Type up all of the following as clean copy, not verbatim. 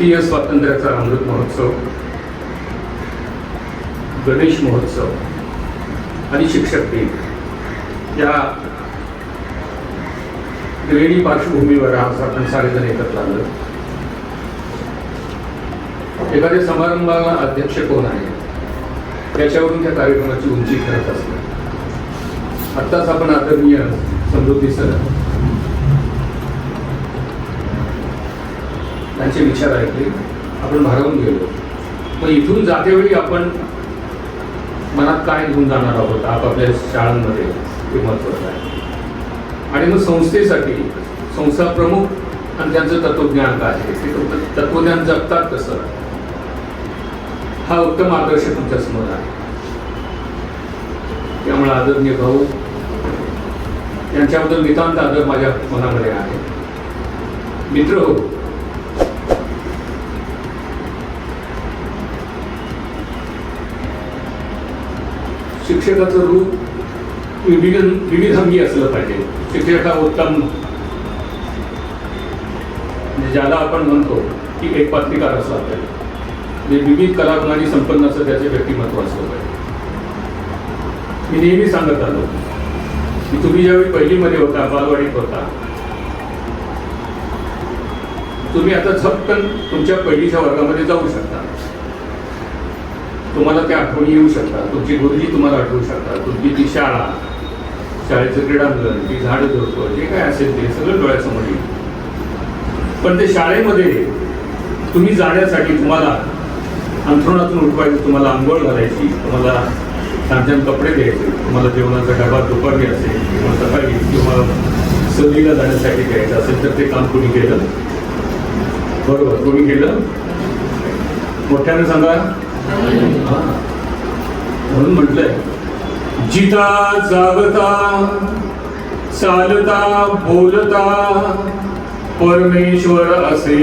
भारतीय स्वातंत्र्याचा अमृत महोत्सव, गणेश महोत्सव आणि शिक्षक दिन या त्रिवेणी पार्श्वभूमीवर आज आपण सारेजण एकत्र आलो. एखाद्या समारंभाला अध्यक्ष कोण आहे त्याच्यावरून त्या कार्यक्रमाची उंची ठरत असते. आत्ताच आपण आदरणीय समृद्धी सर त्यांचे विचार ऐकले, आपण भारावून गेलो. मग इथून जातेवेळी आपण मनात काय घेऊन जाणार आहोत आपापल्या शाळांमध्ये हे महत्त्वाचं आहे. आणि मग संस्थेसाठी संस्था प्रमुख आणि त्यांचं तत्वज्ञान काय आहे, ते तत्वज्ञान जगतात कसं, हा उत्तम आदर्श तुमच्या समोर आहे. त्यामुळे आदरणीय भाऊ यांच्याबद्दल नितांत आदर माझ्या मनामध्ये आहे. मित्र हो, शिक्षकाचं रूप विविधांगी असलं पाहिजे. शिक्षक हा उत्तम, म्हणजे ज्याला आपण म्हणतो की एक पत्रिकार असला पाहिजे, म्हणजे विविध कलागुणांनी संपन्न असं त्याचे व्यक्तिमत्व असलं पाहिजे. मी नेहमी सांगत आलो की तुम्ही ज्यावेळी पहिलीमध्ये होता, बालवाडीत होता, तुम्ही आता झपकन तुमच्या पहिलीच्या वर्गामध्ये जाऊ शकता. तुम्हाला त्या आठवणी येऊ शकतात, तुमची गुरुजी तुम्हाला आठवू शकतात, तुमची ती शाळा, शाळेचं क्रीडांगण, ती झाडं झुडपं, जे काय असेल ते सगळं डोळ्यासमोर येईल. पण ते शाळेमध्ये तुम्ही जाण्यासाठी तुम्हाला अंथरुणातून उठवायचं, तुम्हाला आंघोळ घालायची, तुम्हाला छान छान कपडे द्यायचे, तुम्हाला जेवणाचा डबा दुपारी असेल किंवा सकाळी किंवा सहलीला जाण्यासाठी द्यायचं असेल तर ते काम कोणी केलं? बरोबर, कोणी केलं? मोठ्यानं सांगा. म्हणून म्हटलंय, जिता जागता चालता बोलता परमेश्वर असे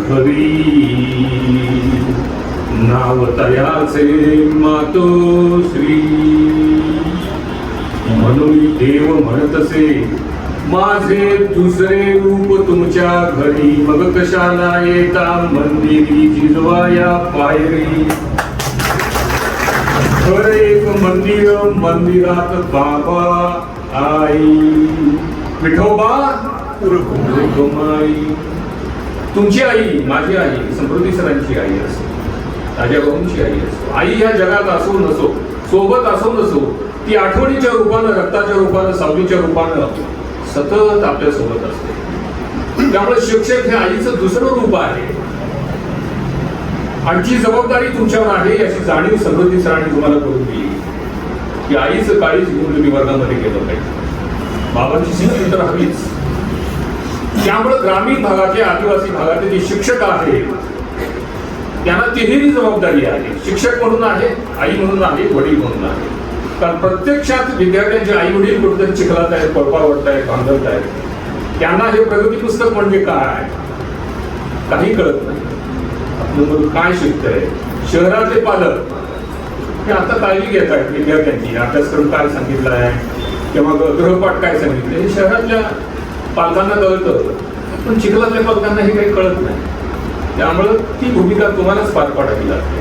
घरी, नाव तयाचे मातोश्री. म्हणून देव म्हणतसे माझे दुसरे रूप तुमच्या घरी, मग कशाला येता मंदिरी जिजवाया पायरी. घर एक मंदिर, मंदिरात बाबा आई, विठोबा रुक्माई. तुमची आई, माझी आई, समृद्धी सरांची आई असो, राजा भाऊंची आई असो, आई ह्या जगात असो नसो, सोबत असो नसो, ती आठवणीच्या रूपानं, रक्ताच्या रूपानं, सावलीच्या रूपानं सतत आपल्या सोबत असते. त्यामुळे शिक्षक हे आईचं दुसरं रूप आहे. आणि जी जबाबदारी तुमच्यावर आहे याची जाणीव समृद्धी सरांनी तुम्हाला करून दिली की आईचं काळीच घेऊन तुम्ही वर्गामध्ये गेलं पाहिजे. बाबांची शिक्षण तर हवीच. त्यामुळे ग्रामीण भागातले, आदिवासी भागातले जे शिक्षक आहेत त्यांना तिहेरी जबाबदारी आहे. शिक्षक म्हणून आहे, आई म्हणून आहे, वडील म्हणून आहे. कारण प्रत्यक्षात विद्यार्थ्यांचे आई वडील कुठेतरी चिखलात आहेत, पळपावडत आहेत, बांधत आहेत. त्यांना हे प्रगती पुस्तक म्हणजे काय काही कळत नाही. आपलं काय शिकतंय. शहरातले पालक हे आता काळजी घेत आहेत विद्यार्थ्यांची, अभ्यासक्रम काय सांगितला आहे किंवा गृहपाठ काय सांगितलं, हे शहरातल्या पालकांना कळतं, पण चिखलातल्या पालकांना हे काही कळत नाही. त्यामुळं ती भूमिका तुम्हालाच पार पाडावी लागते.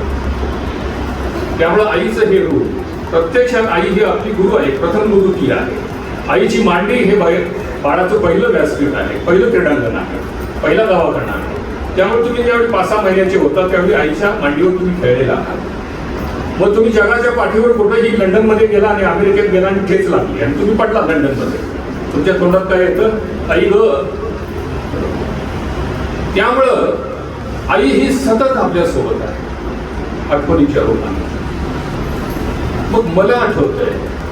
त्यामुळं आईचं हे रूप, प्रत्यक्षात आई ही आपली गुरु आहे, प्रथम गुरु ती आहे. आईची मांडी हे बाळाचं पहिलं व्यासपीठ आहे, पहिलं क्रीडांगण आहे, पहिला दवाखाना आहे. त्यामुळे तुम्ही ज्यावेळी 5-6 महिन्याचे होता त्यावेळी आईच्या मांडीवर तुम्ही खेळलेला आहात. मग तुम्ही जगाच्या पाठीवर कुठेही लंडनमध्ये गेला आणि अमेरिकेत गेला आणि ठेच लागली आणि तुम्ही पडला लंडनमध्ये, तुमच्या तोंडात काय येतं? आई ग. त्यामुळं आई ही सतत आपल्या सोबत आहे आठवणीच्या रूपाने. मग मला आठवतंय,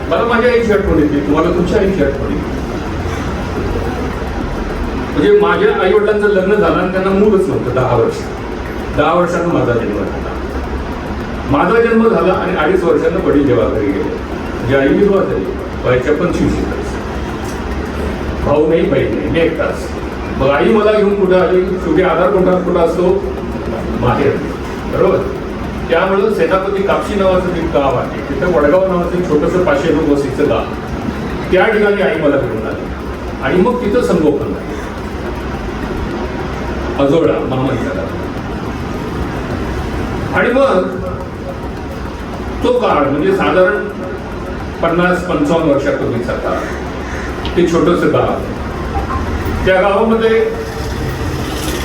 मला माझ्या आईची आठवण येते, तुम्हाला तुमच्या आईची आठवण येते. म्हणजे माझ्या आई वडिलांचं लग्न झालं आणि त्यांना मूलच नव्हतं. 10 वर्ष, 10 वर्षानं माझा जन्म झाला. माझा जन्म झाला आणि 2.5 वर्षानं वडील देवाघरी गेले. म्हणजे आई विधवा झाली वयाच्या 25 वर्ष. भाऊ नाही, बहीण नाही, मी एकटाच. मग आई मला घेऊन कुठं आली? शेवटी आधार कुठं असतो? माहेर, बरोबर. त्यामुळं सेनापती कापशी नावाचं एक गाव आहे, तिथं वडगाव नावाचं छोटंसं 500 लोक वस्तीचं गाव, त्या ठिकाणी आई मला घेऊन आली आणि मग तिथं संगोपन झालं. अजोळा मामांच्या गावात. आणि मग तो काळ म्हणजे साधारण 50-55 वर्षापूर्वीचा काळ, ते छोटंसं गाव, त्या गावामध्ये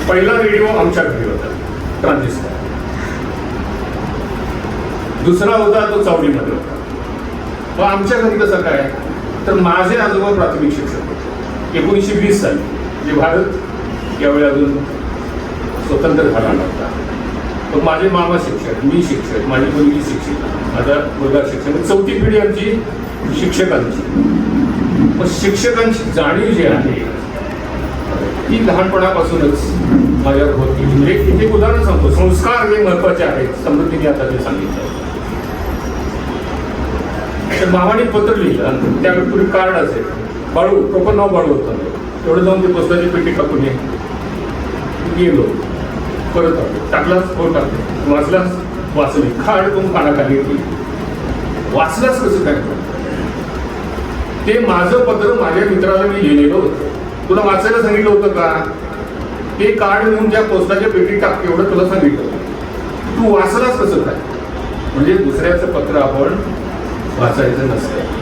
पहिला रेडिओ आमच्या घरी होता, ट्रान्झिस्टर. दुसरा होता तो चावडीमध्ये होता. मग आमच्या घरी कसं काय, तर माझे आजोबा प्राथमिक शिक्षक होते. 1920 साली, म्हणजे भारत यावेळी अजून स्वतंत्र झाला नव्हता. मग माझे मामा शिक्षक, मी शिक्षक, माझी मुलगी शिक्षिका, माझा मुलगा शिक्षक, चौथी पिढी आमची शिक्षकांची. मग शिक्षकांची जाणीव जी आहे ती लहानपणापासूनच माझ्यावर होती. म्हणजे एक उदाहरण सांगतो, संस्कार हे महत्वाचे आहेत, समृद्धीने आता ते सांगितलं. तर मामाने पत्र लिहिलं, त्यावेळी पूर्वी कार्ड असेल, बाळू, प्रॉपर नाव बाळू होतं, तेवढं जाऊन ते पुस्तकाची पेटी कापून गेलो, परत आलो, टाकलाच फोन टाकले, वाचलाच, वाचले, खाड करून कानाखाली होती, वाचलाच कसं काय. ते माझं पत्र माझ्या मित्राला मी लिहिलेलं होतं. तुला वाचायला सांगितलं होतं का, ते कार्ड घेऊन ज्या पोस्टाच्या पेटीत टाक, एवढं तुला सांगितलं, तू वाचलाच कसं काय. म्हणजे दुसऱ्याचं पत्र आपण वाचायचं नसतं.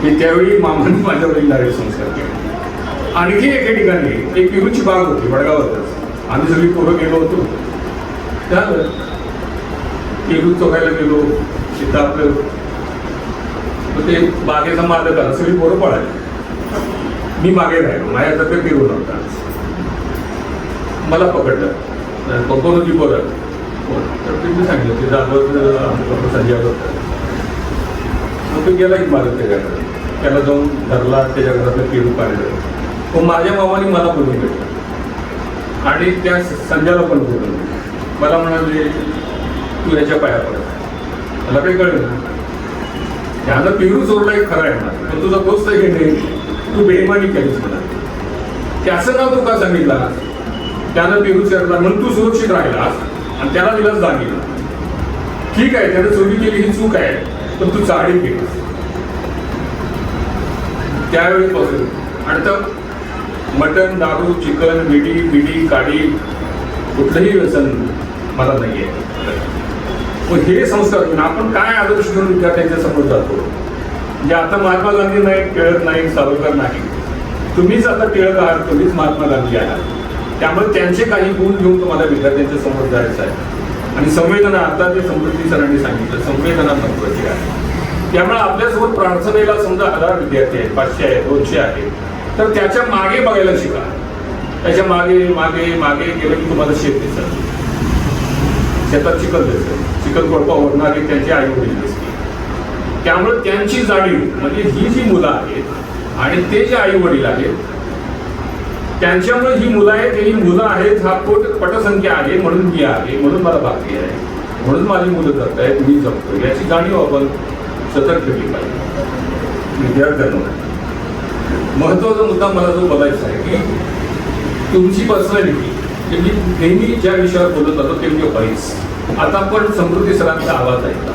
हे त्यावेळी मामांनी माझ्यावर येणारे संस्कार केले. आणखी एके ठिकाणी एक पेरूची बाग होती वडगावातच, आम्ही सगळी पोरं गेलो होतो, त्यावर पेरू चोखायला गेलो, तिथं आपलं ते बागेचा मालक आला, सगळी पोरं पळाली, मी मागे राहिलो, माझ्या तर पेरू नव्हता. मला पकडलं, कोण होती पोरं, तर तुम्ही सांगितलं ते जाधव संजय होतं. मग तो गेला की मालक त्याच्याकडे, त्याला जाऊन धरला, त्याच्या घरातलं पेरू काढलं. तो माझ्या मामाने मला बोलून भेटलं आणि त्या संजयला पण बोलून मला म्हणाले, तू याच्या पाया पडत. मला काही कळलं ना, त्याला पेरू चोरला एक खरं आहे ना, पण तुझा दोस्त आहे की नाही, तू बेईमानी केलीस म्हणा. त्याचं नाव तू का सांगितला, त्यानं पेरू चोरला म्हणून तू सुरक्षित राहिलास आणि त्याला दिलाच दागिला. ठीक आहे, त्यानं चोरी केली ही चूक आहे, पण तू चाळी केलीस. त्यावेळीपासून आणि तर मटण, दारू, चिकन, बिडी काडी कुठलंही व्यसन मला नाही आहे. पण हे संस्कार आपण काय आदर्श घेऊन विद्यार्थ्यांच्या समोर जातो. म्हणजे आता महात्मा गांधी नाही, टिळक नाही, सावरकर नाही, तुम्हीच आता टिळक आहात, तुम्हीच महात्मा गांधी आहात. त्यामुळे त्यांचे काही गुण घेऊन तुम्हाला विद्यार्थ्यांच्या समोर जायचं आहे. आणि संवेदना, आता ते समृद्धी सरांनी सांगितलं, संवेदना महत्वाची आहे. त्यामुळे आपल्यासोबत प्रार्थनेला समजा 1000 विद्यार्थी आहेत, 500 आहेत, 200 आहेत, तर त्याच्या मागे बघायला शिका. त्याच्या मागे मागे मागे गेलं की तुम्हाला शेत दिसत, शेतात चिखल दिसत, चिखल कोळपा ओढणारे त्यांचे आई वडील दिसते. त्यामुळे त्यांची जाणीव म्हणजे ही जी मुलं आहेत आणि ते जे आई वडील आहेत, त्यांच्यामुळे ही मुलं आहेत, ही मुलं आहेत, हा पटसंख्या आहे म्हणून मी आहे, म्हणून मला भाकरी आहे, म्हणून माझी मुलं जगत आहेत, मी जगतो, याची जाणीव आपण सतत ठेवली पाहिजे विद्यार्थ्यांना. महत्वाचा मुद्दा मला जो बोलायचा आहे की तुमची पर्सनॅलिटी, मी नेहमी ज्या विषयावर बोलत होतो ते म्हणजे व्हॉइस. आता आपण समृद्धी सरांचा आवाज ऐकला,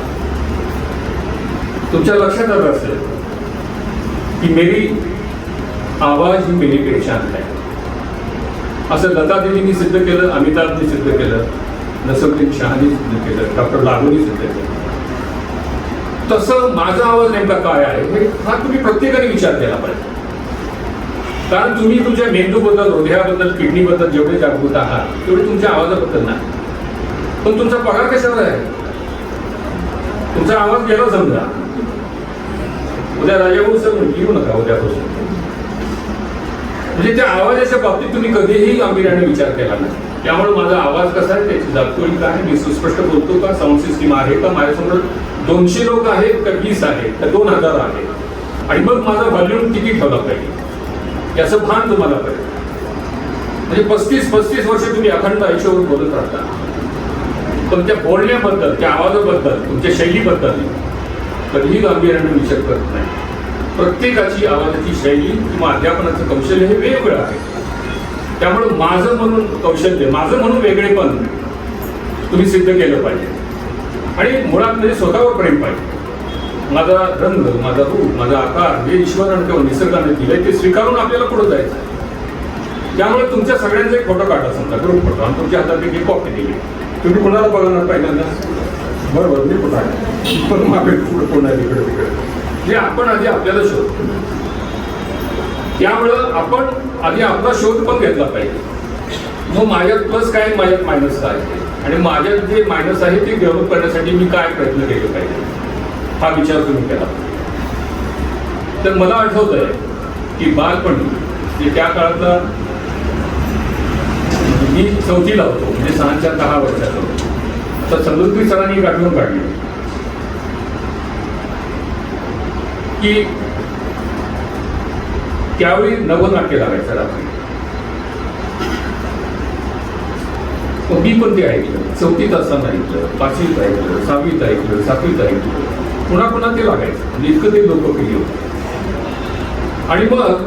तुमच्या लक्षात आलं असेल की मेरी आवाज ही मेरी पहचान है. असं लता दिदींनी सिद्ध केलं, अमिताभनी सिद्ध केलं, नसरुद्दीन शहानी सिद्ध केलं, डॉक्टर लागूनी सिद्ध केलं. तसं माझा आवाज नेमका काय आहे हे हा तुम्ही प्रत्येकाने विचार केला पाहिजे. कारण तुम्ही तुमच्या मेंदूबद्दल, हृदयाबद्दल, किडनीबद्दल जेवढे जागृत आहात तेवढे तुमच्या आवाजाबद्दल नाही. पण तुमचा पगार कशावर आहे? तुमचा आवाज गेला समजा, उद्या राजाभाऊ सर येऊ नका उद्यापासून, म्हणजे त्या आवाजाच्या बाबतीत तुम्ही कधीही गांभीर्याने विचार केला नाही. त्यामुळे माझा आवाज कसा आहे, त्याची जातोळी काय, मी सुस्पष्ट बोलतो का, साऊंड सिस्टीम आहे का, माझ्यासमोर 200 लोक आहेत का 20 आहेत का 2000 आहेत, आणि मग माझा व्हॉल्यूम किती ठेवला पाहिजे याचं भान तुम्हाला पाहिजे. म्हणजे 35 वर्ष तुम्ही अखंड आयुष्यावर बोलत राहता, पण त्या बोलण्याबद्दल, त्या आवाजाबद्दल, तुमच्या शैलीबद्दल कधीही गांभीर्याने विचार करत नाही. प्रत्येकाची आवाजाची शैली किंवा अध्यापनाचं कौशल्य हे वेगवेगळं आहे. त्यामुळे माझं म्हणून कौशल्य, माझं म्हणून वेगळेपण तुम्ही सिद्ध केलं पाहिजे. आणि मुळात म्हणजे स्वतःवर प्रेम पाहिजे. माझा रंग, माझा रूप, माझा आकार हे ईश्वरानं किंवा निसर्गाने दिलंय, ते स्वीकारून आपल्याला पुढे जायचं आहे. त्यामुळे तुमच्या सगळ्यांचा एक फोटो काढा, समजा ग्रुप फोटो, आणि तुमच्या हातात एक कॉपी दिली, तुम्ही कोणाला बघणार पहिल्यांदा? बरोबर, मी कुठं आहे, पण मागे पुढे कोण आहे, इकडे तिकडे. हे आपण आधी आपल्याला शोधतो. त्यामुळं आपण आधी आपला शोध पण घेतला पाहिजे. मग माझ्यात प्लस काय, माझ्यात मायनस काय, आणि माझ्यात जे मायनस आहे ते डेव्हलप करण्यासाठी मी काय प्रयत्न केले पाहिजे, हा विचार तुम्ही केला. तर मला आठवत आहे की बालपणी त्या काळातला मी 4थीला होतो, म्हणजे 6-10 वर्षाचा होतो. तर समृद्धी सरांनी एक आठवण काढली की त्यावेळी नवनाट्य लागायचं रात्री. मी पण ते ऐकलं, 4थीत असताना ऐकलं, 5वीत ऐकलं, 6वीत ऐकलं, 7वीत ऐकलं, पुन्हा पुन्हा ते लागायचं. म्हणजे इतकं ते लोकप्रिय होतं. आणि मग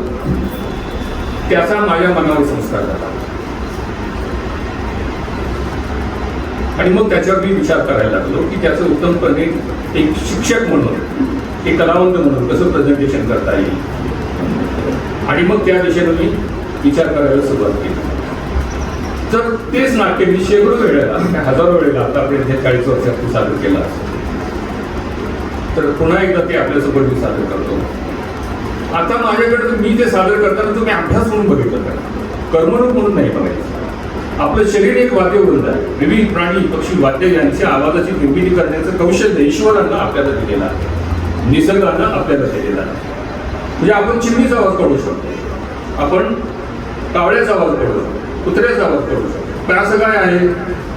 त्याचा माझ्या मनावर संस्कार झाला. आणि मग त्याच्यावर मी विचार करायला लागलो की त्याचं उत्तमपणे एक शिक्षक म्हणून, एक कलावंत म्हणून कसं प्रेझेंटेशन करता येईल. आणि मग त्या दिशेनं मी विचार करायला सुरुवात केली. तर तेच नाट्य मी शेकडो वेळेला, हजारो वेळेला आतापर्यंत 40 वर्षात सादर केलं असतं. तर पुन्हा एकदा ते आपल्यासोबत मी सादर करतो. आता माझ्याकडे मी ते सादर करताना तुम्ही अभ्यास म्हणून बघितलं का, करमणूक म्हणून नाही बघायचं. आपलं शरीर एक वाद्यवृंद आहे. विविध प्राणी पक्षी वाद्य यांच्या आवाजाची निर्मिती करण्याचं कौशल्य ईश्वरानं आपल्याला दिलेलं आहे, निसर्गानं आपल्याला दिलेलं आहे. म्हणजे आपण चिमणीचा आवाज काढू शकतो, आपण कावळ्याचा आवाज काढू शकतो, कुत्र्याचा आवाज काढू शकतो. पण असं काय आहे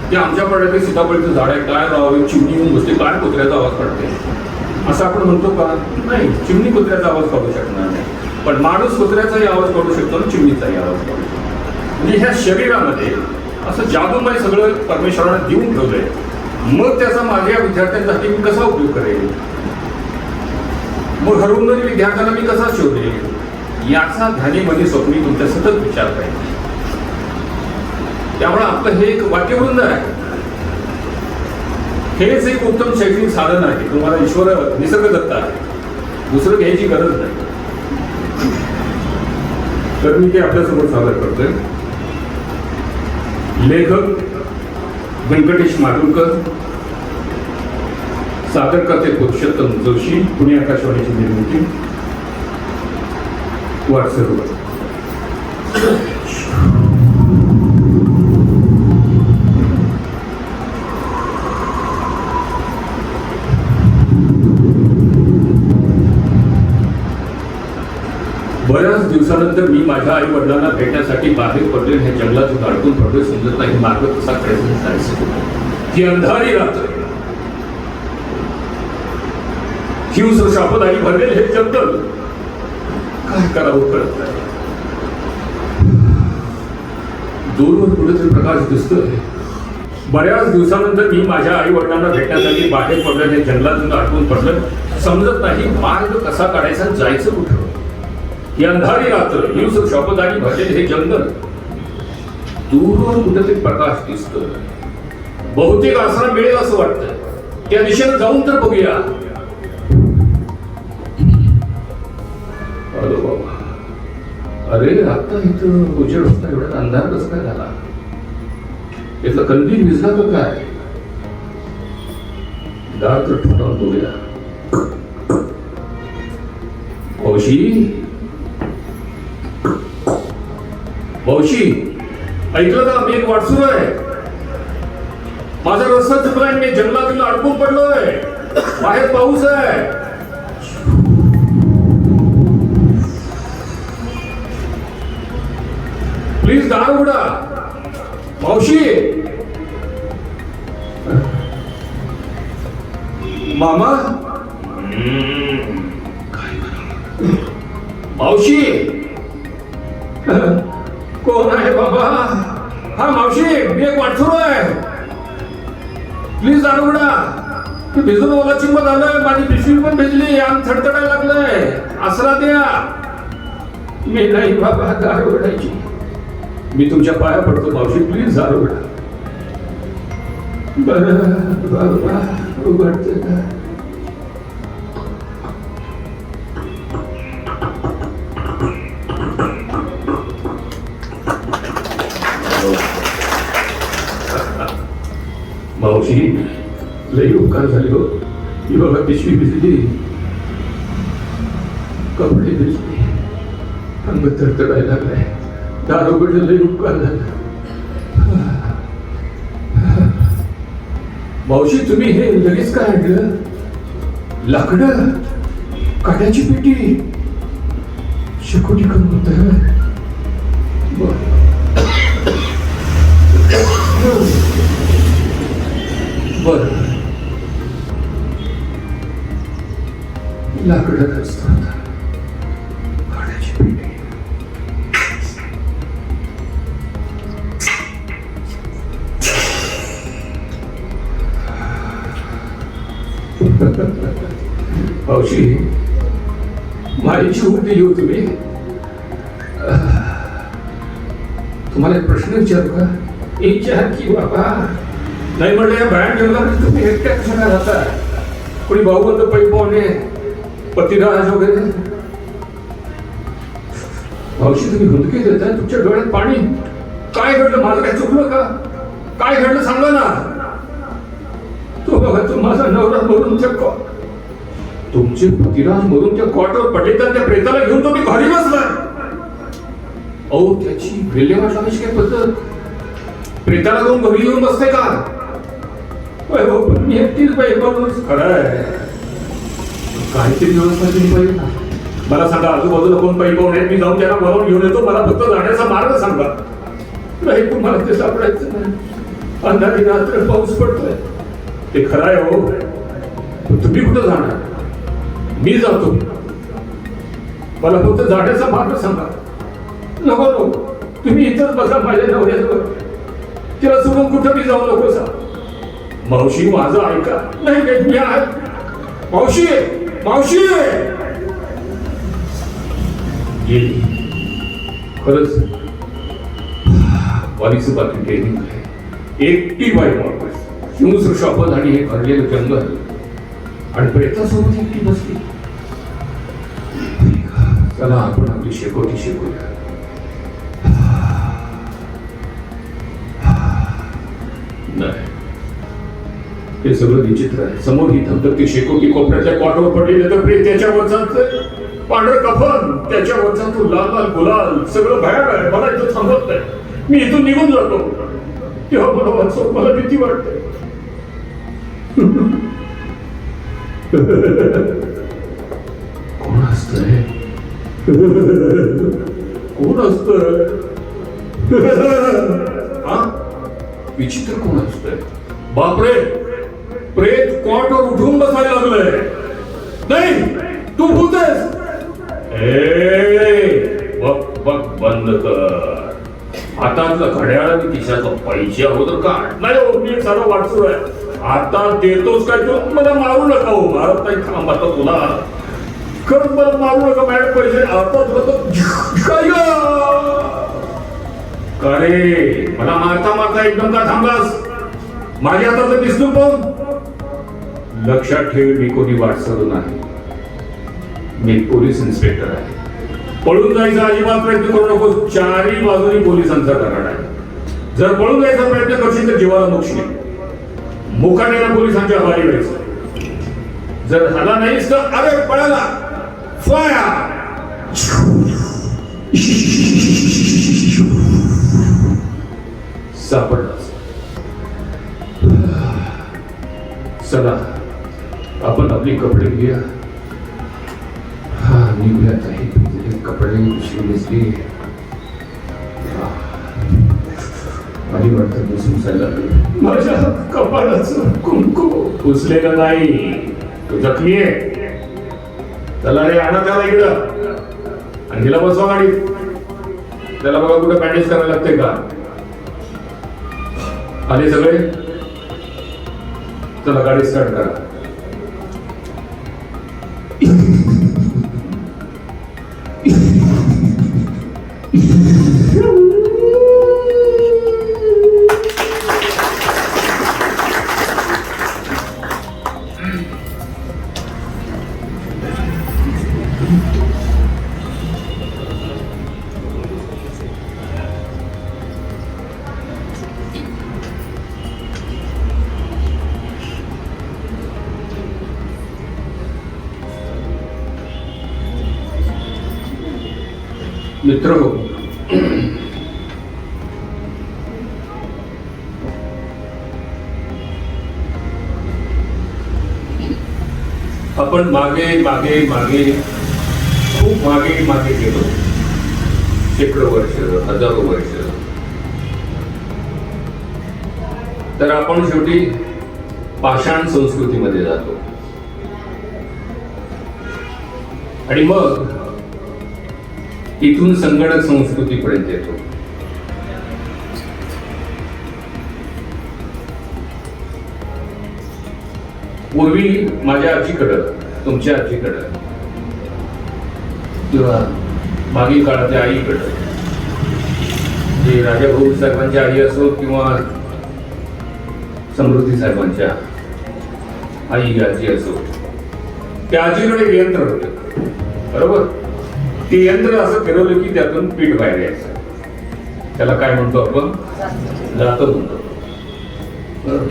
की आमच्या पड्यात सीताफळीचं झाड आहे, काय राहावे, चिमणी येऊन बसते, काय कुत्र्याचा आवाज काढते, असं आपण म्हणतो का? नाही, चिमणी कुत्र्याचा आवाज काढू शकणार नाही. पण माणूस कुत्र्याचाही आवाज काढू शकतो आणि चिमणीचाही आवाज काढू शकतो. म्हणजे ह्या शरीरामध्ये असं जादूमय सगळं परमेश्वरानं देऊन ठेवलंय. मग त्याचा माझ्या विद्यार्थ्यांसाठी मी कसा उपयोग करेल, मग हरवणाऱ्या विद्यार्थ्यांना मी कसा शोधेल, याचा ध्यानी मध्ये स्वप्नी तुमच्या सतत विचार पाहिजे. त्यामुळे आपलं हे एक वाक्यवृंद आहे. हेच एक उत्तम शैक्षणिक साधन आहे. तुम्हाला ईश्वर निसर्ग दत्त आहे, दुसरं घ्यायची गरज नाही. तर मी ते आपल्यासमोर सादर करतोय. लेखक व्यंकटेश माडुलकर, सादर करते पुरुषोत्तम जोशी, पुणे आकाशवाणीची निर्मिती, वारसरूवर. बऱ्याच दिवसानंतर मी माझ्या आई वडिलांना भेटण्यासाठी बाहेर पडले. हे जंगलातून अडकून पडले, समजत नाही मार्ग कसा जायचं. ती अंधारी रात्र, हिंस्र शापदारी भरलेले हे जंगल, काय करावं कळत नाही. दूरवर कुठेतरी प्रकाश दिसतोय. बऱ्याच दिवसानंतर मी माझ्या आई वडिलांना भेटण्यासाठी बाहेर पडले. हे जंगलातून अडकून पडलं, समजत नाही मार्ग कसा काढायचा, जायचं कुठं. ही अंधारी रात्र, हिंस्र शापदारी भरलेले हे जंगल, दूरवर कुठेतरी प्रकाश दिसतोय. बहुतेक आसरा मिळेल असं वाटतं. त्या दिशेनं जाऊन तर बघूया. अरे बाबा, अरे आता इथं उजेड होता, एवढा अंधार कसं काय झाला? इथलं कंदील विजला का काय? दार तर ठोठावून बघूया. हौशी, हौशी, ऐकलं का? मी एक वाटसुर आहे. माझा रस्ता चुकलाय, मी जंगलातील अडकून पडलोय. बाहेर पाऊस आहे. प्लीज दार उघडा. मावशी, मामा, मावशी, कोण आहे बाबा? हा मावशी, मी एक वाटसुर आहे. प्लीज दार उघडा. मी भिजून ओला चिंबत आलोय, माझी पिशवी पण भिजली, अंग थडथडायला लागलंय. आसरा द्या. मी नाही बाबा दार उघडायची. मी तुमच्या पाया पडतो मावशी, प्लीज दार उघडा. बरं बाबा, उघडते का? मावशी लई उपकार झाले हो. ही बघा पिशवी भिजली, कपडे भिजले, अंग थरथरायला लागलाय. दार उघडलं, लई उपकार झाला. मावशी तुम्ही हे लगेच काय आणलं? लाकडं, काट्याची पेटी, शेकोटी करून होत. बर लाकडं असतात, काट्याची पेटी. मावशी माझी जीव दिली हो तुम्ही. तुम्हाला एक प्रश्न विचारू का? विचार की बाबा. नाही म्हणलं या बाहेर जंगलात तुम्ही एकट्या कशाला राहता? कोणी भाऊबंद पैपावणे, पतिराज वगैरे. मावशी तुम्ही हुंदके देताय, तुमच्या डोळ्यात पाणी. काय घडलं? माझं काय चुकलं का? काय घडलं सांगा ना. तो बघा, तो माझा नवरा मरून त्या तुमचे पतिराज मरून त्या कॉटवर पडले, तर त्या प्रेताला घेऊन तो मी घरी बसला. अहो त्याची विल्हेवाट लावायची काय पद्धत? प्रेताला जाऊन घरी येऊन बसते का? पण मी एकटीच पाहिजे. खरं आहे, काहीतरी व्यवस्था केली पाहिजे ना. मला सांगा आजूबाजूला कोण पैपावून आहेत? मी जाऊन त्यांना बोलावून घेऊन येतो. मला फक्त जाण्याचा मार्ग सांगा. नाही तुम्हाला ते सापडायचं नाही. अंधारी रात्र, पाऊस पडतोय. ते खरं आहे हो. तुम्ही कुठं जाणार? मी जातो. मला फक्त जाण्याचा मार्ग सांगा. नको नको, तुम्ही इथंच बसा माझ्या नवऱ्याजवळ. तिला सोडून कुठं मी जाऊ नको सा. मावशी माझं ऐका. नाही नाही मी आहे. मावशी मावशी गेली. खरंच वारीचं बाकी ट्रेनिंग आहे. एकटी बाई वापस हिंस्र शपथ आणि हे भरलेलं जंगल आणि प्रेतासोबत एकटी बसली. चला आपण आपली शेकोटी शिकूया. नाही, हे सगळं विचित्र आहे. समोर ही धगधगती शेकोटी, कोपऱ्याच्या कॉटवर पडलेले तर प्रेत, त्याच्यावरचा पांढरं कफन, त्याच्यावरचा तो लाल लाल गुलाल, सगळं भयानक आहे. मला इथं थांबत नाही. मी इथून निघून जातो. तेव्हा मला वाचव, मला भीती वाटते. कोण असतंय? कोण असतंय? विचित्र कोण असतंय? बापरे, प्रेत कॉटवर उठून बसायला लागलंय. नाही तू बोलतेस? बघ बघ बंद कर. हातातलं घड्याळ आणि खिशाचा पैसे अगोदर काढ. नाही हो, मी सारा वाटतो आहे. आता देतोच काय तू? मला मारू नका हो. मारत नाही. थांब आता तुला खरंच मला मारू नका. मॅडम पैसे आता तुला का रे? मला मारता मारता एकदम का थांबलास? माझ्या हाताचं दिसतो पण. लक्षात ठेव, मी कोणी वाटसरू नाही. मी पोलीस इन्स्पेक्टर आहे. पळून जायचा अजिबात प्रयत्न करू नको. चारही बाजूनी पोलिसांचा कराड आहे. जर पळून जायचा प्रयत्न करशील तर जीवाला मोक्षी. मुखाने पोलिसांच्या हवाली व्हायचं. जर झाला नाहीस तर अरे पळाला फायर. सापडलास. चला आपण आपली कपडे घेऊया. निघूयात आहे. कपडे दिसली. माझी वाटतं बसून जायला लागली. माझ्या कपाळाचं कुंकू पुसलेलं नाही. तो जखमी आहे. त्याला रे आणा त्याला इकडं आणि तिला बसवा गाडीत. त्याला बघा कुठं बँडेज करायला लागते का? आले सगळे? चला गाडी स्टार्ट करा. मित्र हो, आपण मागे मागे मागे खूप मागे मागे गेलो, शेकडो वर्ष, हजारो वर्ष. तर आपण शेवटी पाषाण संस्कृतीमध्ये जातो आणि मग इथून संगणक संस्कृतीपर्यंत येतो. पूर्वी माझ्या आजीकडं, तुमच्या आजीकडं किंवा मागील काळातल्या आईकडं, जे राजाभाऊ साहेबांच्या आई असो किंवा समृद्धी साहेबांच्या आई आजी असो, त्या आजीकडे एक यंत्र होतं, बरोबर. ते यंत्र असं फिरवलं की त्यातून पीठ बाहेर यायचं. त्याला काय म्हणतो आपण? जातं म्हणतो.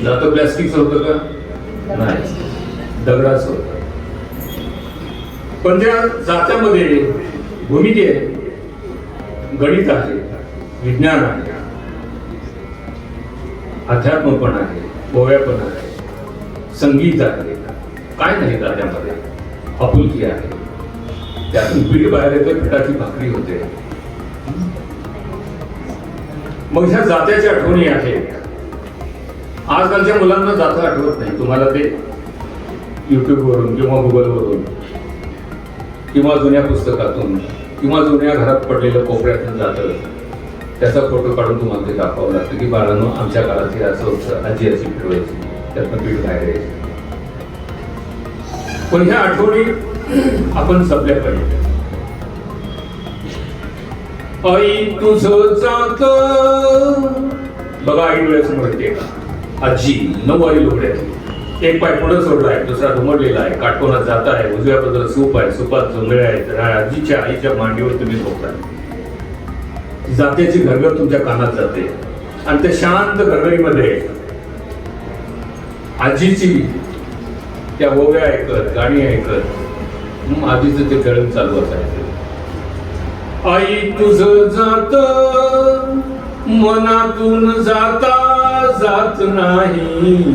जातं प्लॅस्टिकचं होतं का? नाही, दगडाचं होतं. पण त्या जात्यामध्ये भूमिती आहे, गणित आहे, विज्ञान आहे, अध्यात्म पण आहे, पोव्या पण आहे, संगीत आहे, काय नाही त्यामध्ये, आपुलकी आहे. त्यातून पीठ बाहेर येतं, पिठाची भाकरी होते. मग ह्या जात्याच्या आठवणी आहेत. आजकालच्या मुलांना जातं आठवत नाही. तुम्हाला ते युट्यूबवरून किंवा गुगलवरून किंवा जुन्या पुस्तकातून किंवा जुन्या घरात पडलेलं कोपऱ्यातून जातं, त्याचा फोटो काढून तुम्हाला ते दाखवावं लागतं की बाळांनो, आमच्या काळात हे असं होतं, आजी अशी फिरवायची, त्यातनं पीठ बाहेर यायचं. पण ह्या आठवणी आपण जपल्या पाहिजे. आई तुझं जात, बघा आई डोळ्यासमोर येते का? आजी 9 वारी लुगड्यातली, एक पाय पुढे सोडलाय, दुसरा दुमडलेला आहे, काटकोनात जात आहे, उजव्या बाजूला सूप आहे, सुपात जोंधळे आहेत, आजीच्या आईच्या मांडीवर तुम्ही झोपताय. जात्याची घरघर तुमच्या कानात जाते आणि त्या शांत घरघरीमध्ये आजीची त्या ओव्या ऐकत, गाणी ऐकत आजीचं ते खेळ चालू असायचं. आई तुझं जात, मनातून जाता जात नाही,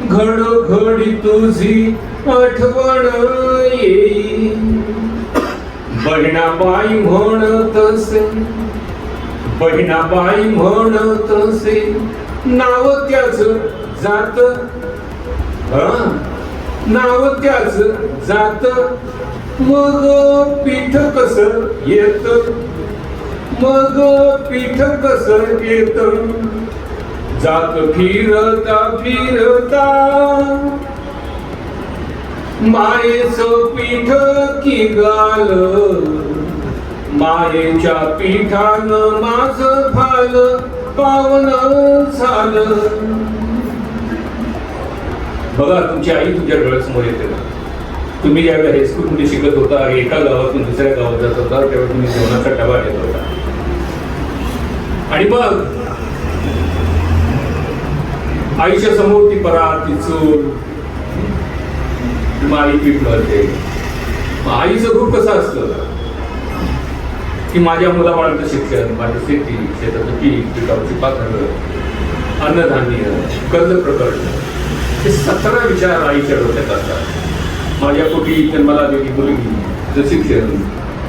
घडोघडी तुझी आठवण येई. बहिणाबाई म्हणतसे, बहिणाबाई म्हणतसे, नाव त्याच जात, नाव त्याच जात, मग पीठ कस येत, मग पीठ कस येत. जात फिरता फिरता मायेचं पीठ की गाल, मायेच्या पीठानं माझं भाल पावन झालं. बघा, तुमची आई तुमच्या डोळ्यासमोर येते ना. तुम्ही ज्यावेळेला हायस्कूलमध्ये शिकत होता, एका गावातून दुसऱ्या गावात जात होता, त्यावेळेस तुम्ही जेवणाचा डबा घेत होता आणि मग आईच्या समोर ती परात, ती चूल, आई पीठ घालते. आईचं रूप कसं असतं की माझ्या मुलाबाळांचं शिक्षण, माझी शेती, शेताचं पीक, पिकावरची पाखरं, अन्नधान्य, कर्ज प्रकरण, हे 17 विचार आईच्या डोक्यात असतात. माझ्या पोटी जन्माला आलेली मुलगी, तिचं शिक्षण,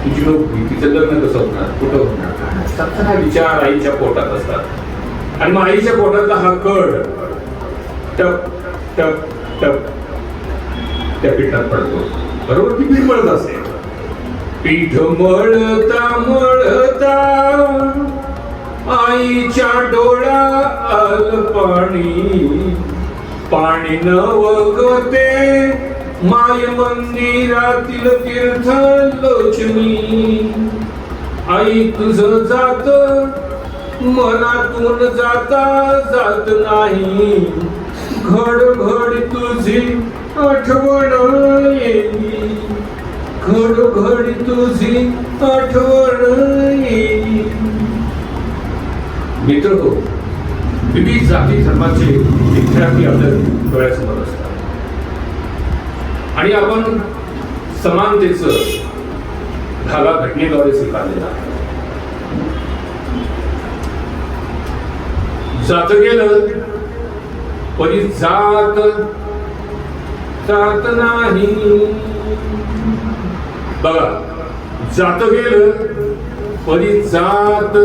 तिची नोकरी, तिचं लग्न कसं होणार, कुठं होणार, 17 विचार आईच्या पोटात असतात. आणि मग आईच्या पोटातला हा कड टप टप टप त्या पिठात पडतो, बरोबर. ती पीठ मळत असते. पीठ मळता मळता आईच्या डोळा आल पाणी, पाणी न वगते माय मंदिरातील तीर्थ लोचनी. आई तुझं जात, मनातून जाता जात नाही, घडघड तुझी आठवण येई, घडघड तुझी आठवण येई. मित्र हो, विविध जाती धर्माचे विद्यार्थी आपल्या डोळ्यासमोर असतात आणि आपण समानतेचं धागा घटनेद्वारे स्वीकारलेला आहे. जात गेलं परी जात जात नाही. बघा, जात गेलं परी जात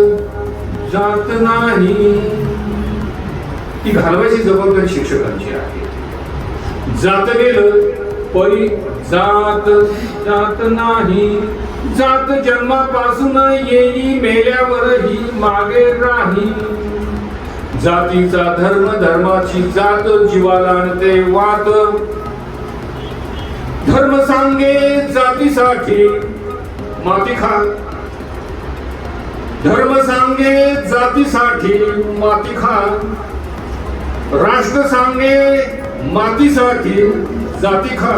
जात नाही. ती घालवायची जबाबदारी शिक्षकांची आहे. जात गेलं परी जात जात नाही. जात जन्मापासून येई मेल्यावरही मागे राही. जातीचा धर्म धर्माची जात जीवाला आणते वात. धर्म सांगे जातीसाठी माती खा. धर्म सांगे जातीसाठी माती खा. राष्ट्र सांगे मातीसाठी जाती खा.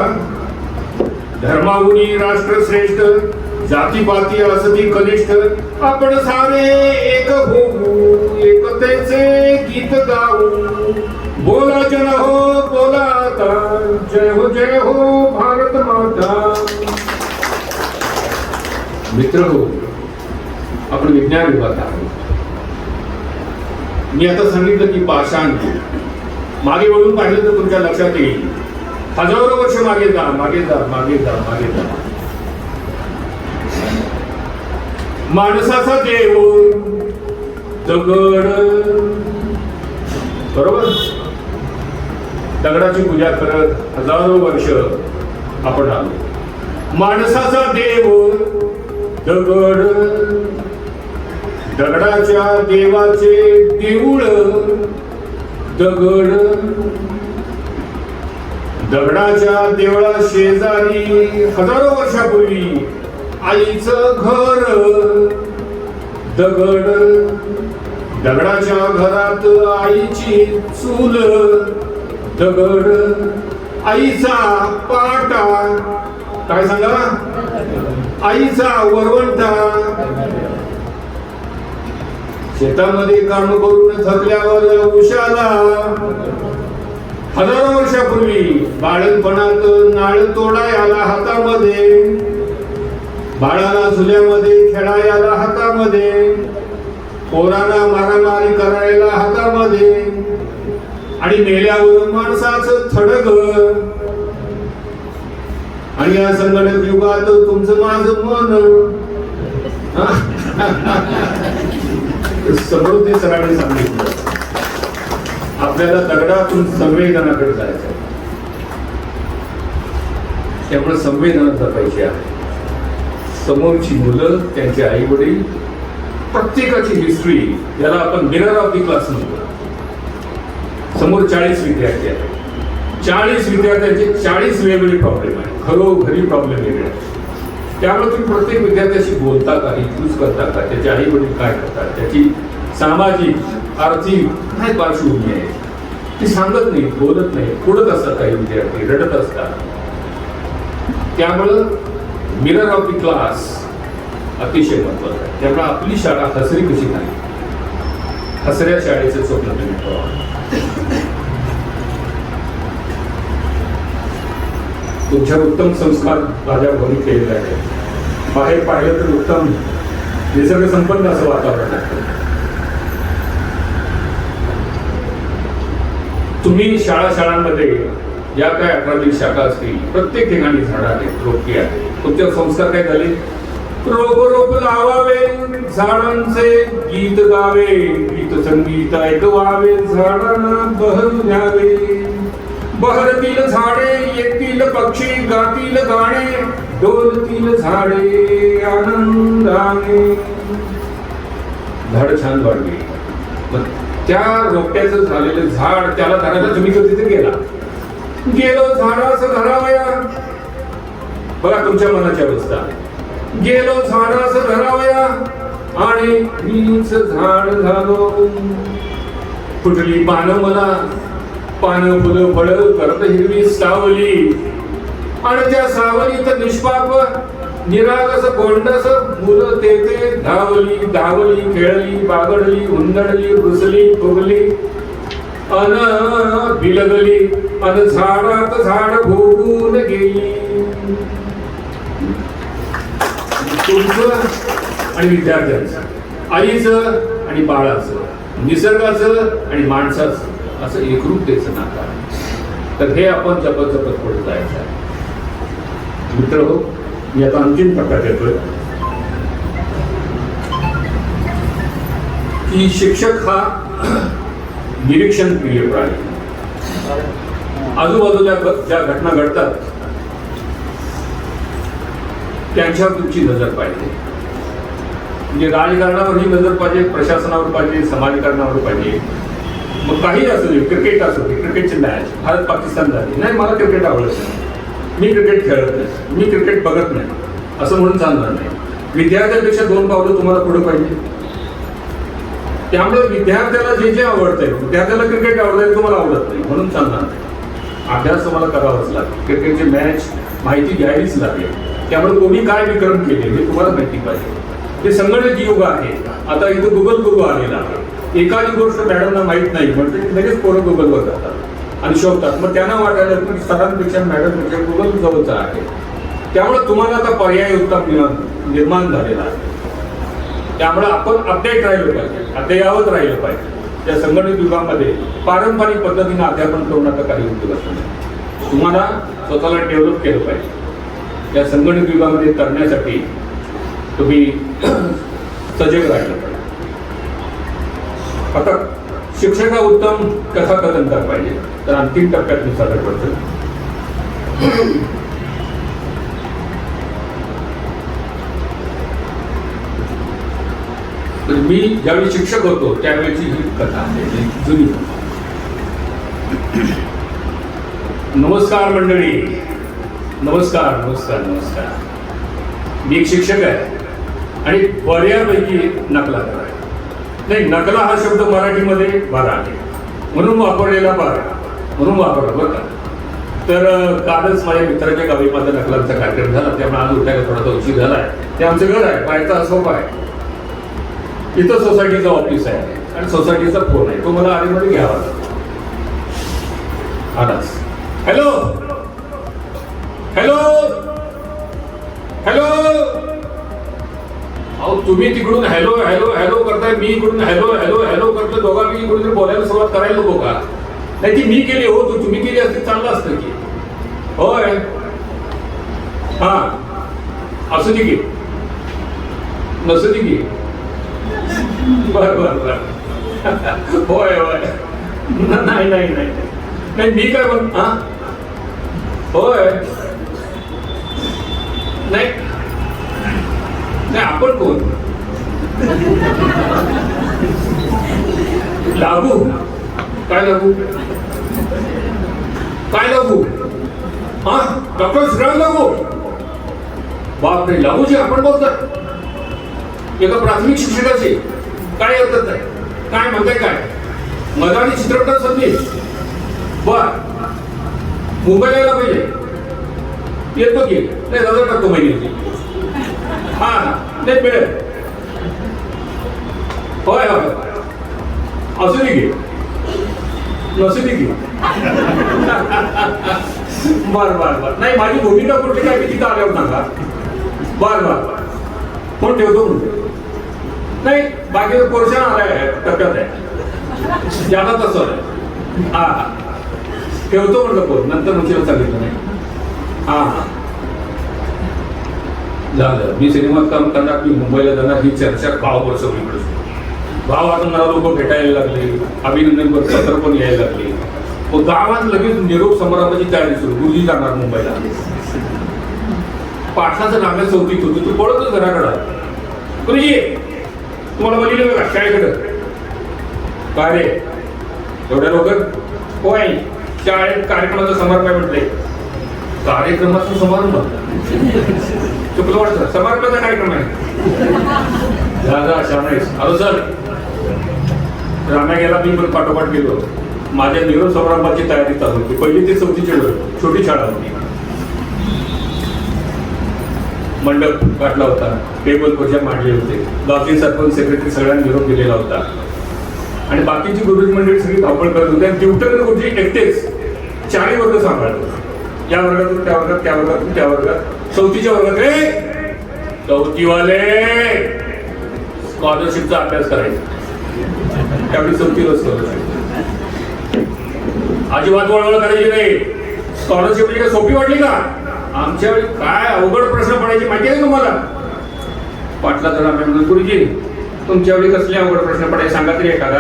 धर्माहुनी राष्ट्र श्रेष्ठ जातीपाती असती कनिष्ठ. आपण सारे एक होऊ एकतेचे गीत गाऊ. बोला जन हो बोला आता जय हो भारत माता. मित्र हो, आपण विज्ञान विभागात आहोत. मी आता सांगितलं की पाषाण मागे वळून पाहिलं तर तुमच्या लक्षात येईल. हजारो वर्ष मागे जा मागे जा मागे जा मागे जा. माणसाचा देव दगड. बरोबर, दगडाची पूजा करत हजारो वर्ष आपण आलो. माणसाचा देव दगड. दगडाच्या देवाचे देऊळ दगड. दगडाच्या देवळा शेजारी हजारो वर्षापूर्वी आईचं घर दगड. दगडाच्या घरात आईची चूल दगड. आईचा पाटा काय सांगा, आईचा वरवंटा. शेतामध्ये काम करून थकल्यावर उशाला हजारो वर्षापूर्वी बाळणपणात नाळ तोडायला हातामध्ये. बाळाला झुल्यामध्ये खेळायला हातामध्ये. पोराला मारामारी करायला हातामध्ये. आणि मेल्यावर माणसाचं थडग. आणि या संगणक युगात तुमचं माझं मन. समृद्धी सरांनी सांगितलं आपल्याला दगडातून संवेदनाकडे जायचं. त्यामुळे संवेदना जपायची आहे. समोरची मुलं, त्यांचे आई वडील, प्रत्येकाची हिस्ट्री, याला आपण मिरर ऑफ द क्लास म्हणतो. समोर 40 विद्यार्थी आहेत. 40 विद्यार्थ्यांचे 40 वेगवेगळे प्रॉब्लेम आहेत. घरोघरी प्रॉब्लेम वेगळे आहेत. त्यामुळे तुम्ही प्रत्येक विद्यार्थ्याशी बोलता का, यूज करता का, त्याचे आई वडील काय करतात, त्याची सामाजिक आर्थिक काय पार्श्वभूमी आहे ती सांगत नाही, बोलत नाही, पुढत असतात काही विद्यार्थी, रडत असतात. त्यामुळं मिरर ऑफ द क्लास अतिशय महत्वाचं आहे. त्यामुळे आपली शाळा हसरी कशी नाही, हसऱ्या शाळेचं स्वप्न तुम्ही ठेवा. तुमच्यावर उत्तम संस्कार माझ्या घरी केलेले आहेत. बाहेर पाहिलं तर उत्तम निसर्ग संपन्न असं वातावरण आहे. तुम्ही शाळांमध्ये या काय 18 शाखा असतील, प्रत्येक ठिकाणी झाडं आहेत, रोपटी आहेत. तुमच्यावर संस्कार काय झाले? रोप लावावे, झाडांचे गीत गावे, गीत संगीत ऐकवावे, झाडांना बहरू द्यावे. बहरतील झाडे, येतील पक्षी, गातील गाणे, डोलतील झाडे आनंदाने. झाड छान वाढली, मग त्या रोपट्याचं झालेलं झाड त्याला धरायला तुम्ही कधी गेला, गेलो झाडास धरावया. बघा तुमच्या मनाची अवस्था. गेलो झाडास धरावया आणि मीच झाड झालो. फुटली पानं मला, पानं फुलं फळं करत हिरवी सावली. आणि त्या सावलीत निष्पाप निरागस गोंडस मुलं तेथे धावली, धावली, खेळली, बागडली, हुंदडली, रुसली, फुगली अन बिलगली अन झाडात झाड भोगून गेली. तुमचं आणि विद्यार्थ्यांचं, आईचं आणि बाळाचं, निसर्गाचं आणि माणसाचं असं एकरूपतेचं नातं आहे. तर हे आपण जपत जपत पुढे जायचं आहे. मित्र हो, मी आता अंतिम टप्प्यात येतोय की शिक्षक हा निरीक्षण प्रिय प्राणी. आजूबाजूला ज्या घटना घडतात त्यांच्यावर तुमची नजर पाहिजे. म्हणजे राजकारणावरही नजर पाहिजे, प्रशासनावर पाहिजे, समाजकारणावर पाहिजे. मग काही असू दे, क्रिकेट असू दे, क्रिकेटची मॅच भारत पाकिस्तान झाली नाही, मला क्रिकेट आवडत नाही, मी क्रिकेट खेळत नाही, मी क्रिकेट बघत नाही असं म्हणून चालणार नाही. विद्यार्थ्यांपेक्षा 2 पावलं तुम्हाला पुढे पाहिजे. त्यामुळे विद्यार्थ्याला जे जे आवडतंय, विद्यार्थ्याला क्रिकेट आवडतंय तुम्हाला आवडत नाही म्हणून चालणार नाही. अभ्यास तुम्हाला करावाच लागेल, क्रिकेटची मॅच माहिती घ्यावीच लागेल. त्यामुळे कोणी काय विक्रम केले हे तुम्हाला माहिती पाहिजे. ते संगणक युग आहे. आता इथं गुगल गुरु आलेला आहे. एखादी गोष्ट मॅडमना माहीत नाही म्हणजे लगेच पोरं गुगलवर जातात आणि शोधतात. मग त्यांना वाटायला की सरांपेक्षा मॅडमपेक्षा गुगल जवळचा आहे. त्यामुळे तुम्हाला आता पर्याय उत्तम निर्माण झालेला आहे. त्यामुळे आपण अपडेट राहिलं पाहिजे, अद्ययावत राहिलं पाहिजे. त्या संगणक युगामध्ये पारंपरिक पद्धतीने अध्यापन करून आता काही उपयोग नाही. तुम्हाला स्वतःला डेव्हलप केलं पाहिजे. या संगणक युगामध्ये करण्यासाठी तुम्ही सजग राहिलं पाहिजे. आता शिक्षका उत्तम कथाकथनकार पाहिजे. तर अंतिम टप्प्यात मी सादर करतो. मी ज्यावेळी शिक्षक होतो त्यावेळेची ही कथा आहे, जुनी. नमस्कार मंडळी, नमस्कार नमस्कार नमस्कार. मी एक शिक्षक आहे आणि बऱ्यापैकी नकलाकार आहे. नाही, नकला हा शब्द मराठीमध्ये बरा आहे म्हणून वापरलेला बरा म्हणून वापरला बरं का. तर कालच माझ्या मित्राच्या गावी माझा नकलांचा कार्यक्रम झाला. त्यामुळे आज उठायला थोडासा उशीर झाला आहे. ते आमचं घर आहे, पायचा सोपा आहे. इथं सोसायटीचं ऑफिस आहे आणि सोसायटीचा फोन आहे, तो मला आधीमध्ये घ्यावा लागतो. आलाच. Hello hello hello. अहो तुम्ही तिकडून हॅलो हॅलो हॅलो करताय, मी इकडून हॅलो हॅलो हॅलो करतोय. दोघांपैकी इकडून बोलायला सुरुवात करायला नको का? नाही ती मी केली हो, तुम्ही केली असते चाललं असतं की. होय हा असू दे की, नसू दे की. बर बर बर. होय होय. नाही नाही नाही नाही मी काय म्हण. हा होय. नाही नाही आपण कोण? लागू काय लागू काय लागू? हा डॉक्टर श्रीराम लागू. बापरे, लागूची आपण बोलतात एका प्राथमिक शिक्षकाची. काय अर्थ आहे? काय म्हणताय काय? मराठी चित्रपटात संधी बर मुंबईला यायला पाहिजे. येतो की नाही, रजा टाकतो महिन्याची. हा नाही मिळेल. होय होय असू दे की, नसू दे की. बर बर बर. नाही माझी भूमिका कुठली काय मी तिथं आल्यावर सांगा. बर बर बर फोन ठेवतो म्हणतो. नाही बाकीचं पोर्शन आलाय टप्प्यात आहे ज्यादा तसं आहे. हा हा ठेवतो म्हटलं फोन, नंतर मुलीला सांगितलं नाही. हा हा झालं. मी सिनेमात काम करणार, मी मुंबईला जाणार ही चर्चा गावभर सगळीकडे. गावात मला लोक भेटायला लागले, अभिनंदन पत्र पण यायला लागले. मग गावात लगेच निरोप समारंभाची तयारी सुरू. गुरुजी जाणार मुंबईला. पाठाचं नाम्या चौकीत होती, तू पळतच घराकडं. गुरुजी तुम्हाला बघितलं बघा शाळेकडं. काय रे एवढ्या लवकर? होय शाळेत कार्यक्रमाचा समारंभ आहे म्हटलंय. कार्यक्रमाचा समारंभ चुकलं वाटतं. समारंभाचा कार्यक्रम आहे. दादा शाळेस आलो सर. राम्या गेला, मी पण पाठोपाठ गेलो. माझ्या निरोप समारंभाची तयारी चालू होती. 1ली ते 4थीची छोटी शाळा होती. मंडप काढला होता, टेबल खुर्च्या मांडले होते. गावचे सरपंच सेक्रेटरी सगळ्यांना निरोप दिलेला होता आणि बाकीची गुरुजी मंडळी सगळी धावपळ करत होते. ट्युटर गुरुजी एकटेच 4 वर्ग सांभाळतो. या वर्गातून त्या वर्गात, त्या वर्गातून त्या वर्गात. 4थीच्या वर्गात रे 4थीवाले स्कॉलरशिपचा अभ्यास करायचा. त्यावेळी चौथीला स्कॉलरशिप. अजिबात वळवळ करायची नाही. स्कॉलरशिप म्हणजे सोपी वाटली का? आमच्या वेळी काय अवघड प्रश्न पडायचे माहिती आहे तुम्हाला? पाटला तर आम्ही म्हणतो, गुरुजी तुमच्या वेळी कसले अवघड प्रश्न पडायचे सांगा तरी एखादा.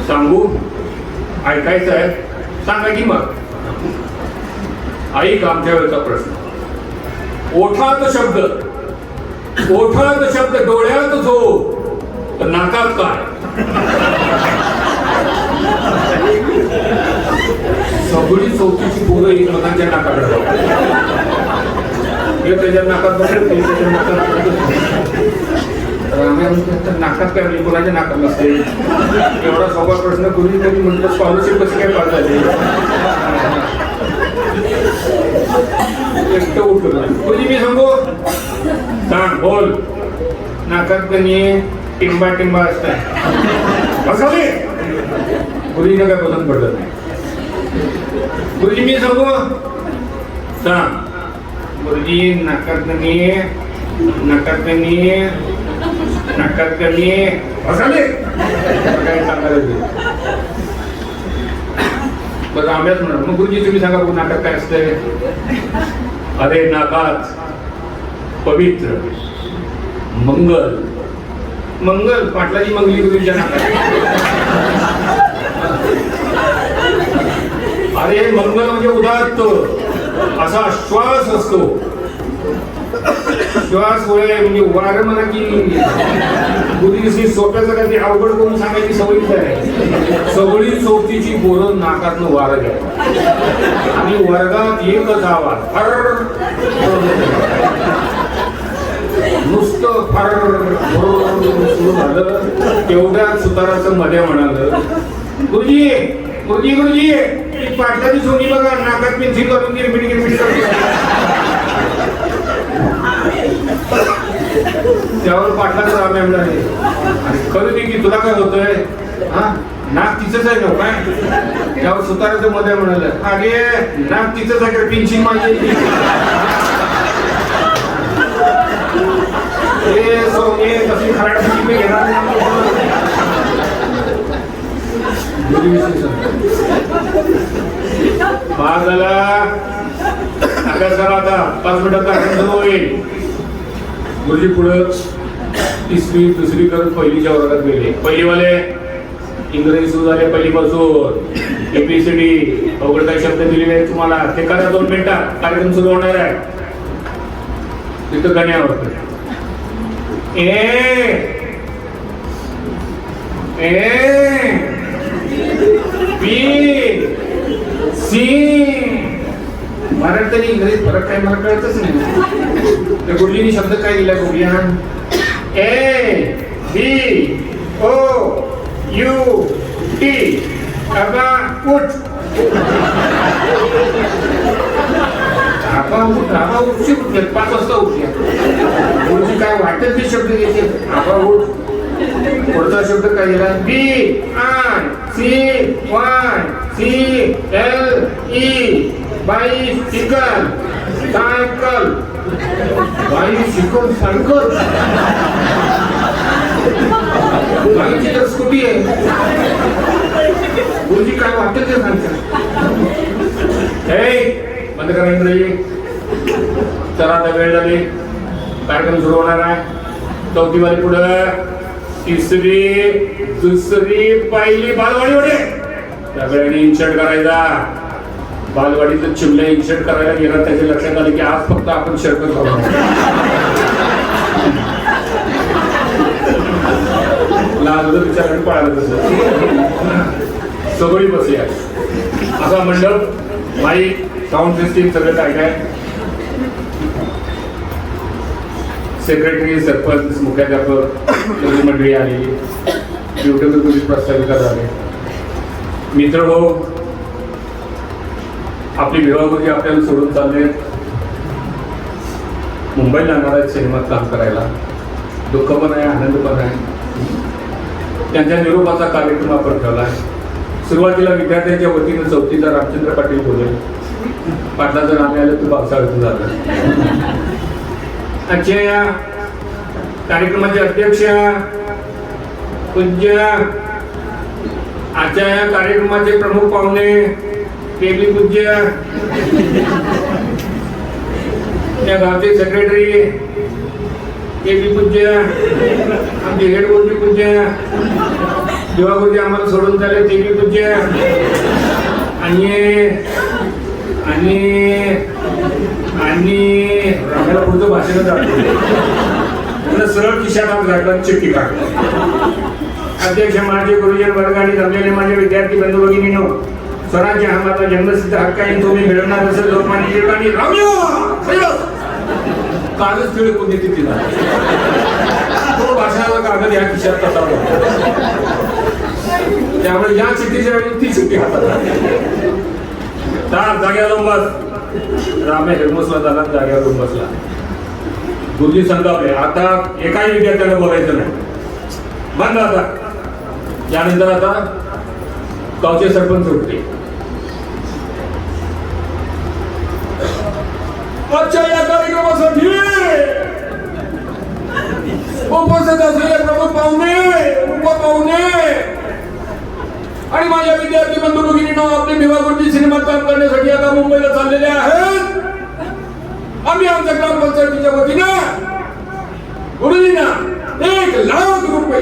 सांगू? ऐकायचं आहे? सांगा की मग. ऐक आमच्या वेळेचा प्रश्न. ओठात शब्द, ओठात शब्द, डोळ्यात झोप, तर नाकात काय? सगळी चौथीची पोरं एकमेकांच्या नाकाकडे जातात. हे त्याच्या नाकात बसेल, ते त्याच्या नाकात नाकात काय म्हणजे कोणाच्या नाकात नसते. एवढा सोपा प्रश्न करून त्यांनी म्हटलं स्कॉलरशिप कशी काय पास झाली. एकटं उठलं तुझी मी सांगू, सांग बोल. नाकात कणी टिंबा टिंबा असतात बसावे. गुरुजीने काय पसंत पडलं नाही. गुरुजी मी सांगू, सांग. गुरुजी नाकात कणी, नाकात कणी, नाकात कणी बसावे. काय सांगायला बरं आम्हीच म्हणा. मग गुरुजी तुम्ही सांगा नाकात काय असतंय? अरे नाकात पवित्र मंगल. मंगल पाटलाची मंगली गुरुजीच्या नाकात. अरे मंगल म्हणजे उदात्त असा श्वास असतो. श्वास वय म्हणजे वार म्हणा की गुरुजी सोप्याचं काय ते अवघड करून सांगायची सवयीच आहे. सगळी चौथीची पोरं नाकातनं वारं घ्या आणि वर्गात एकच आवाज फर. नुसतं फार सुरू झालं. तेवढ्या सुताराचं मध्ये म्हणाल, गुरुजी गुरुजी गुरुजी पाटलाची सोनी बघा नाकात पेन्सिल करून गिरमिट गिरमिट त्यावर पाटलाचं राम एवढा आहे. आणि करू दे की तुला काय होतंय? हा नाक तिचंच आहे ना काय? त्यावर सुताराचं मध्ये म्हणाल, अरे नाक तिचंच आहे का पेन्सिल माझी? सोने कशी खराब घेणार. भाग झाला अभ्यास करा. आता 5 मिनिटात सुरू होईल. गुरुजी पुढं तिसरी दुसरी करत पहिलीच्या वर्गात गेले. पहिलीवाले इंग्रजी सुरू झाले पहिलीपासून. ABCD अवघड काही शब्द दिलेले आहेत तुम्हाला, ते करा 2 मिनिटात. कार्यक्रम सुरू होणार आहे. तिथं गाण्यावर ए बी सी. मराठी आणि इंग्रजीत फरक काय मला कळतच नाही. त्या गुरुजींनी शब्द काय दिला गुरुजी? A B O U T. आबा उठ. आबा उठ. आबा उठशी उठले 5 वाजता उठले. गुरुजी काय वाटेल ते शब्द घेते. आबा उठ. पुढचा शब्द काय दिला? B I C Y C L E. Bicycle cycle. Bicycle cycle. बाईची तर स्कूटी आहे. गुरुजी काय वाटतं ते सांगतात. हे बंद करा इंग्रजी. चला आता वेळ झाली. कार्यक्रम सुरू होणार आहे. चौथीवाली पुढं, तिसरी दुसरी पहिली बालवाडी होते. सगळ्यांनी इन्शर्ट करायचा. बालवाडीचं चिमण्या इन्शर्ट करायला गेला. त्याच्या लक्षात आलं की आज फक्त आपण शर्ट करू. लाजलं विचाराने पळालं तसं. सगळी बसूया. असा मंडप, माईक, साऊंड सिस्टीम सगळं काय काय. सेक्रेटरी, सरपंच, मुख्याध्यापक सगळी मंडळी आलेली. युट्यूबवर पोलीस प्रस्ताविका झाले. मित्र हो, आपली विभागुरुजी आपल्याला सोडून चालले. मुंबईला जाणार आहेत सिनेमात काम करायला. दुःख पण आहे, आनंद पण आहे. त्यांच्या निरोपाचा कार्यक्रम आपण ठेवला. सुरुवातीला विद्यार्थ्यांच्या वतीनं चौथीचा रामचंद्र पाटील बोलले. पाटलाचं नाव आलं तर पावसाळ्यातून झालं. अच्छा कार्यक्रमाचे अध्यक्ष पूज्य आजच्या या कार्यक्रमाचे प्रमुख पाहुणे केबी पूज्य या गावचे सेक्रेटरी केबी पूज्य आमचे हेड गुरुजी पूज्य जेव्हा गुरुजी आम्हाला सोडून झाले केबी पूज्य आणि आणि आणि आम्हाला पुढचं भाषण जातो सरळ खिशात हात घातला चिठ्ठी काढली. अध्यक्ष माझे गुरुजन वर्ग आणि जमलेले माझे विद्यार्थी बंधू भगिनींनो, स्वराज्य हा माझा जन्मसिद्ध हक्क आहे. तुम्ही मिळवणार असेल लोकमान्य टिळकांनी कागद तिळकून देते तिला. तो भाषणाचा कागद या खिशात तसा होता. त्यामुळे या चिठ्ठीच्या वेळी ती चिठ्ठी हातात जाग्यावर बस. रामे हेडमोसला झाला, जाग्यावर बसला. गुरुजी संतापले. आता एकाही विद्यार्थ्याला बोलायचं नाही, बंद. आता यानंतर आता गावचे सरपंच उठले. आजच्या या कार्यक्रमासाठी उपस्थित असलेले प्रमुख पाहुणे, उपपाहुणे आणि माझ्या विद्यार्थी बंधू भगिनींनो, आपले भिवागुरुजी सिनेमात काम करण्यासाठी आता मुंबईला चाललेले आहेत. आम्ही आमच्या ग्रामपंचायतीच्या वतीनं गुरुजींना 1,00,000 रुपये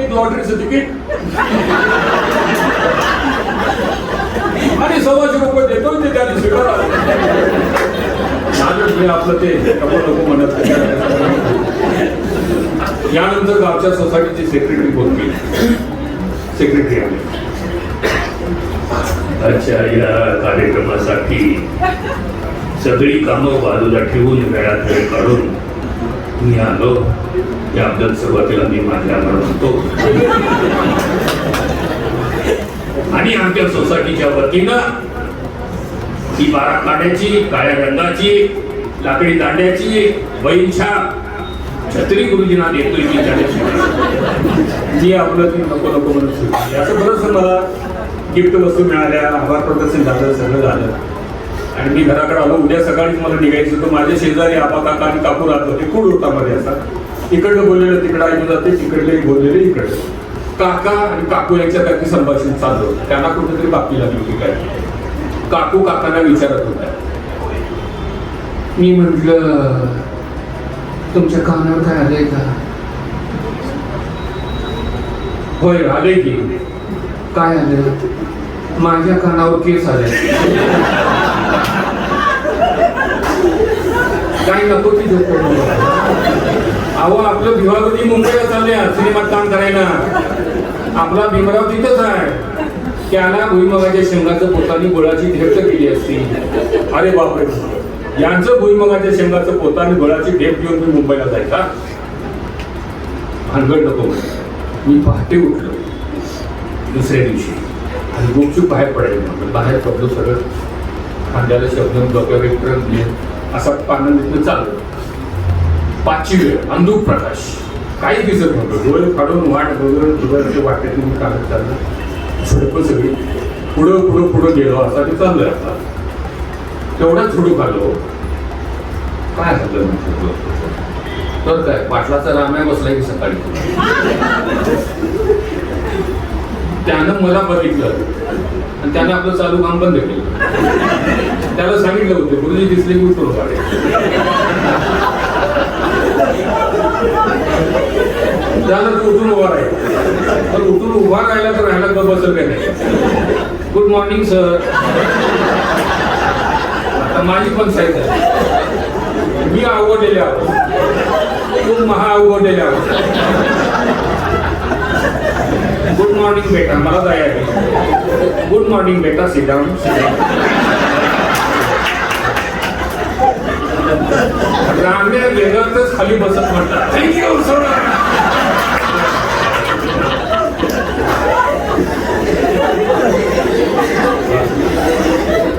एक लॉटरीचं तिकीट आणि 1,200 रुपये देतो. ते त्याने स्वीकारा. आपलं ते नको म्हणत. यानंतर गावच्या सोसायटीचे सेक्रेटरी बोलले. सेक्रेटरी आले. आजच्या या कार्यक्रमासाठी सगळी कामं बाजूला ठेवून वेळात वेळ काढून मी आलो याबद्दल सुरुवातीला मी माझ्या म्हणतो. आणि आमच्या सोसायटीच्या वतीनं ही 12 काड्याची, काळ्या रंगाची, लाकडी दांड्याची बैलछाप छत्री गुरुजींना देतोय की मी आपलं ती नको नको म्हणत. असं बरंच मला गिफ्ट वस्तू मिळाल्या, आभार प्रदर्शन झालं, सगळं झालं. आणि मी घराकडे आलो. उद्या सकाळीच मला निघायचं होतं. माझे शेजारी आबा काका आणि काकू राहत होते. खूप होता मध्ये असा. इकडलं बोललेलं तिकडं ऐकून जाते, तिकडले बोललेले इकडे. काका आणि काकू यांच्यापैकी संभाषण चालू होतं. त्यांना कुठेतरी बाकी लागली होती काय. काकू काकांना विचारत होत्या. मी म्हटलं तुमच्या कानावर काय आलंय का? होय आले की. काय आलं? माझ्या कानावर केस आले. काही नको ती अहो, आपलं भिवागुरुजी मुंबईला चालले सिनेमात काम करायला. आपला भीमराव तिथंच आहे. त्याला भुईमगाच्या शेंगाचं पोतानी गोळाची ढेप केली असती. अरे बापरे, यांचं भुईमगाच्या शेंगाचं पोतानी गोळाची ढेप घेऊन मी मुंबईला जायचा. भानगड नको. मी पहाटे उठलो दुसऱ्या दिवशी आणि गुपचूप बाहेर पडायला. बाहेर पडलो. सगळं खांद्याला शब्द डोक्यावर असा पानं चाललं. 5ची वेळ, अंधुक प्रकाश, काही दिसत नव्हतं. डोळे फाडून वाट वगैरे वाटेत मी काढत चाललं. झडपं सगळी पुढं पुढं पुढं गेलो. असा ते चाललंय. आता तेवढाच झुडूक आलो. काय झालं म्हटलं तर काय, पाटलाचा राम्या बसलाय की सकाळी. त्यानं मला बघितलं आणि त्यानं आपलं चालू काम बंद केलं. त्याला सांगितलं होतं गुरुजी दिसले की उठून काढे. त्याला तू उठून उभा राहील. तर उठून उभा राहिला तर राहायला बसेल काय नाही. Good morning sir. आता माझी पण साईज आहे. मी अवघडलेले आहोत. खूप महा अवघडलेले आहोत. गुड मॉर्निंग बेटा, मला जायचं. गुड मॉर्निंग बेटा, सिट डाऊन. रांगण्या वेगळंच खाली बसत म्हणतात. Thank you sir.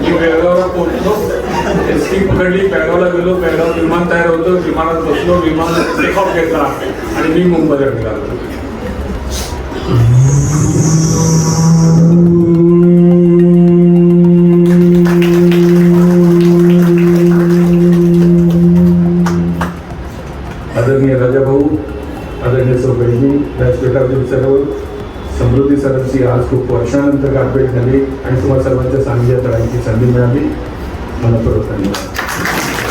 मी बेळगावला पोहोचलो. एसटी पकडली, बेळगावला गेलो. बेळगाव विमान तयार होतं. विमानात बसलो. विमानात टेक ऑफ घेतला आणि मी मुंबईला निघालो. आदरणीय राजाभाऊ, अशी आज खूप वर्षानंतर गाठभेट झाली आणि तुम्हाला सर्वांच्या सानिध्यात राहण्याची संधी मिळाली. मला परत धन्यवाद.